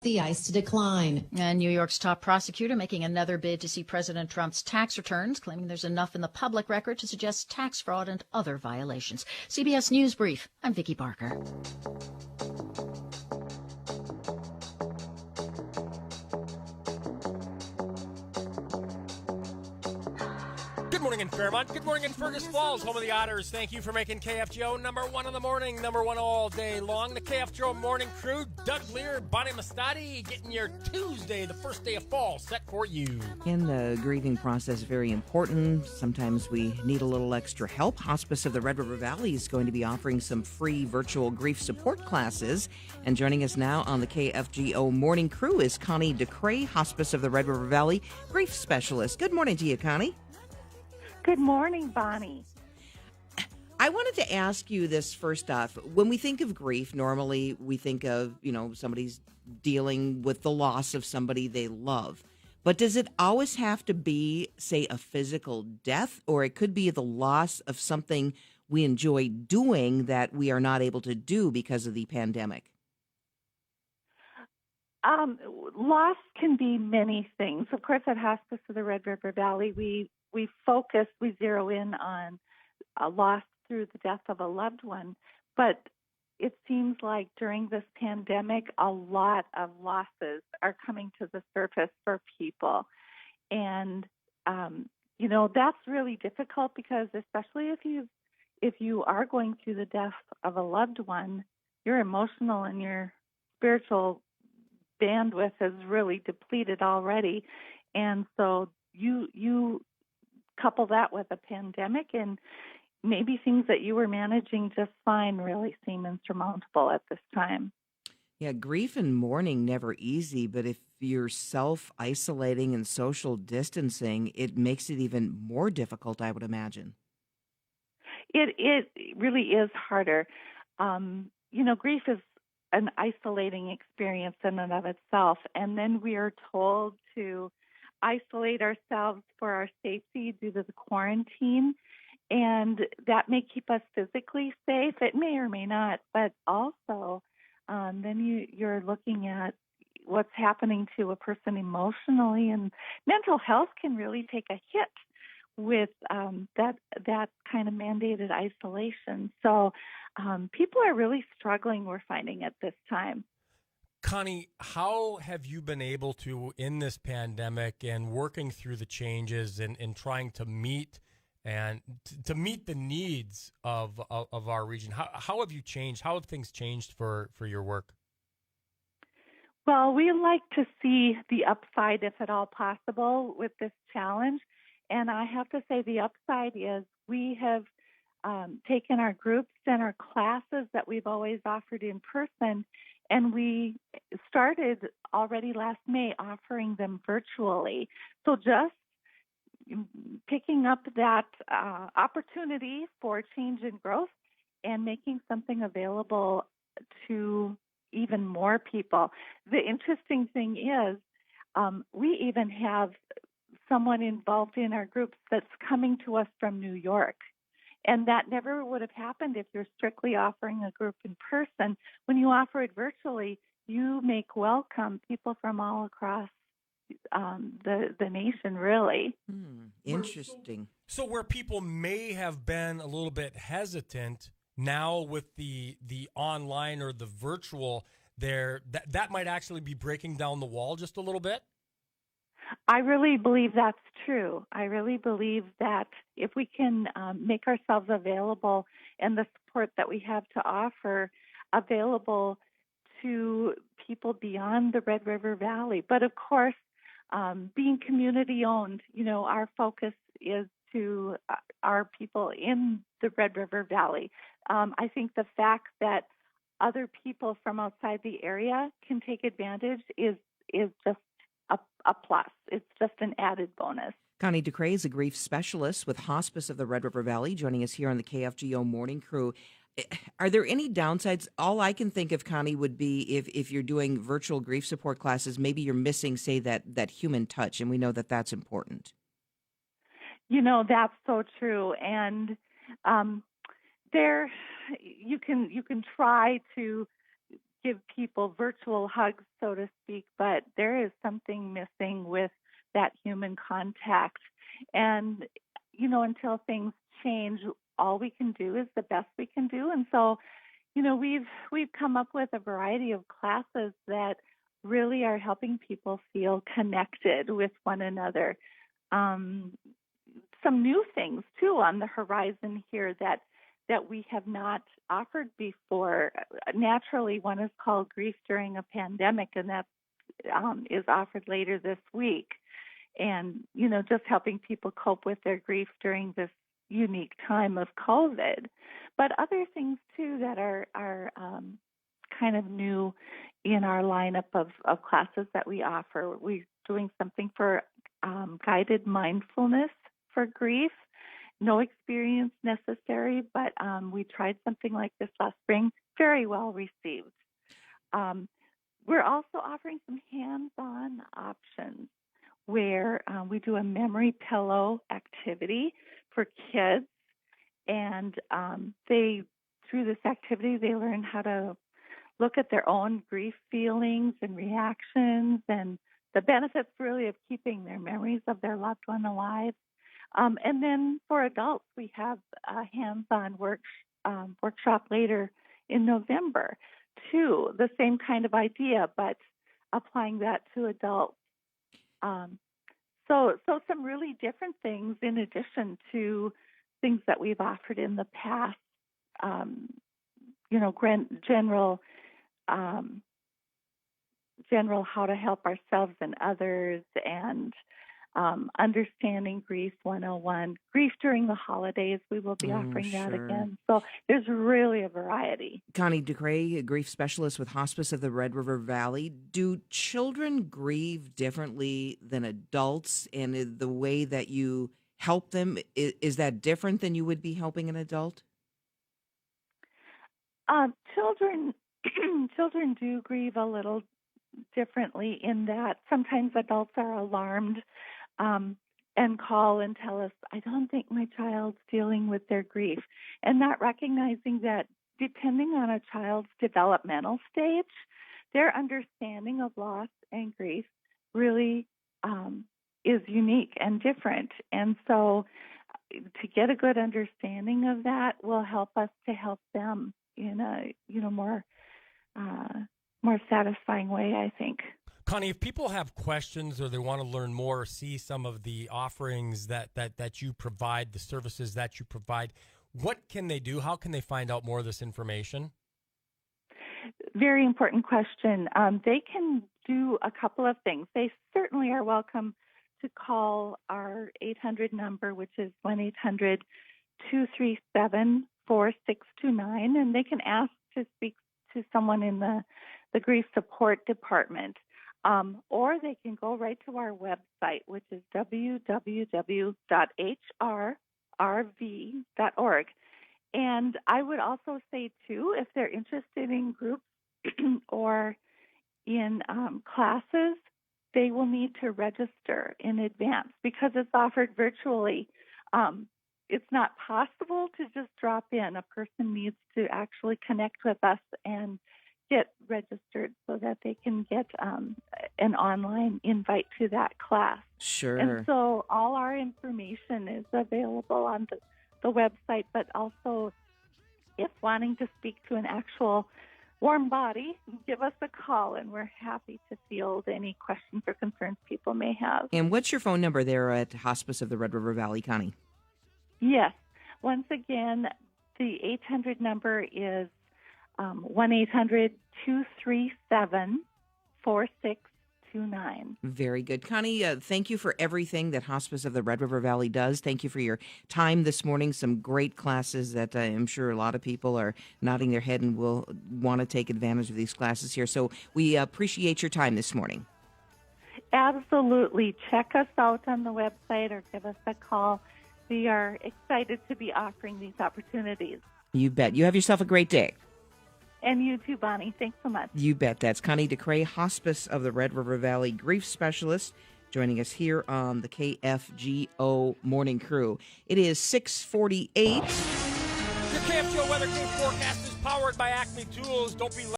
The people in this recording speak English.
the ice to decline. And New York's top prosecutor making another bid to see President Trump's tax returns, claiming there's enough in the public record to suggest tax fraud and other violations. CBS News Brief. I'm Vicki Barker. Good morning in Fairmont. Good morning in Fergus Falls, home of the Otters. Thank you for making KFGO number one in the morning, number one all day long. The KFGO Morning Crew, Doug Leier, Bonnie Amistadi, getting your Tuesday, the first day of fall, set for you. In the grieving process, very important. Sometimes we need a little extra help. Hospice of the Red River Valley is going to be offering some free virtual grief support classes. And joining us now on the KFGO Morning Crew is Connie DeKrey, Hospice of the Red River Valley grief specialist. Good morning to you, Connie. Good morning, Bonnie. I wanted to ask you this first off. When we think of grief, normally we think of, somebody's dealing with the loss of somebody they love. But does it always have to be, say, a physical death, or it could be the loss of something we enjoy doing that we are not able to do because of the pandemic? Loss can be many things. Of course, at Hospice of the Red River Valley, we zero in on a loss through the death of a loved one. But it seems like during this pandemic, a lot of losses are coming to the surface for people. And, that's really difficult because especially if you are going through the death of a loved one, your emotional and your spiritual bandwidth is really depleted already. And so you couple that with a pandemic, and maybe things that you were managing just fine really seem insurmountable at this time. Yeah, grief and mourning never easy, but if you're self-isolating and social distancing, it makes it even more difficult, I would imagine. It really is harder. Grief is an isolating experience in and of itself, and then we are told to isolate ourselves for our safety due to the quarantine, and that may keep us physically safe. It may or may not, but also then you're looking at what's happening to a person emotionally, and mental health can really take a hit with that kind of mandated isolation. So people are really struggling, we're finding, at this time. Connie, how have you been able to, in this pandemic and working through the changes and trying to meet the needs of our region? How have you changed? How have things changed for your work? Well, we like to see the upside, if at all possible, with this challenge. And I have to say the upside is we have taken our groups and our classes that we've always offered in person, and we started already last May offering them virtually. So just picking up that opportunity for change and growth and making something available to even more people. The interesting thing is we even have someone involved in our groups that's coming to us from New York. And that never would have happened if you're strictly offering a group in person. When you offer it virtually, you make welcome people from all across the nation, really. Interesting. So where people may have been a little bit hesitant, now with the online or the virtual, that might actually be breaking down the wall just a little bit? I really believe that's true. I really believe that if we can make ourselves available and the support that we have to offer available to people beyond the Red River Valley. But of course, being community owned, our focus is to our people in the Red River Valley. I think the fact that other people from outside the area can take advantage is just a plus. It's just an added bonus. Connie DeKrey is a grief specialist with Hospice of the Red River Valley, joining us here on the KFGO Morning Crew. Are there any downsides? All I can think of, Connie, would be if you're doing virtual grief support classes, maybe you're missing, say, that human touch, and we know that that's important. That's so true. And you can try to give people virtual hugs, so to speak, but there is something missing with that human contact. And, until things change, all we can do is the best we can do. And so, we've come up with a variety of classes that really are helping people feel connected with one another. Some new things, too, on the horizon here that we have not offered before. Naturally, one is called Grief During a Pandemic, and that is offered later this week. And, just helping people cope with their grief during this unique time of COVID. But other things, too, that are kind of new in our lineup of classes that we offer. We're doing something for guided mindfulness for grief. No experience necessary, but we tried something like this last spring. Very well received. We're also offering some hands-on options where we do a memory pillow activity for kids, and through this activity, they learn how to look at their own grief feelings and reactions and the benefits really of keeping their memories of their loved one alive. And then for adults, we have a hands-on workshop later in November, too. The same kind of idea, but applying that to adults. So some really different things in addition to things that we've offered in the past. General how to help ourselves and others, and understanding grief 101. Grief during the holidays, we will be offering that again. So there's really a variety. Connie DeKrey, a grief specialist with Hospice of the Red River Valley. Do children grieve differently than adults? And the way that you help them, is that different than you would be helping an adult? Children do grieve a little differently in that sometimes adults are alarmed and call and tell us, I don't think my child's dealing with their grief, and not recognizing that depending on a child's developmental stage, their understanding of loss and grief really is unique and different. And so to get a good understanding of that will help us to help them in a more satisfying way, I think. Connie, if people have questions or they want to learn more or see some of the offerings that you provide, the services that you provide, what can they do? How can they find out more of this information? Very important question. They can do a couple of things. They certainly are welcome to call our 800 number, which is 1-800-237-4629, and they can ask to speak to someone in the grief support department. Or they can go right to our website, which is www.hrrv.org. And I would also say, too, if they're interested in groups or in classes, they will need to register in advance because it's offered virtually. It's not possible to just drop in. A person needs to actually connect with us and get registered so that they can get an online invite to that class. Sure. And so all our information is available on the website, but also if wanting to speak to an actual warm body, give us a call, and we're happy to field any questions or concerns people may have. And what's your phone number there at Hospice of the Red River Valley, Connie? Yes. Once again, the 800 number is 1-800-237-4629. Very good. Connie, thank you for everything that Hospice of the Red River Valley does. Thank you for your time this morning. Some great classes that I'm sure a lot of people are nodding their head and will want to take advantage of these classes here. So we appreciate your time this morning. Absolutely. Check us out on the website or give us a call. We are excited to be offering these opportunities. You bet. You have yourself a great day. And you too, Bonnie. Thanks so much. You bet. That's Connie DeKrey, Hospice of the Red River Valley grief specialist, joining us here on the KFGO Morning Crew. It is 6:48. Your KFGO Weather Crew forecast is powered by Acme Tools. Don't be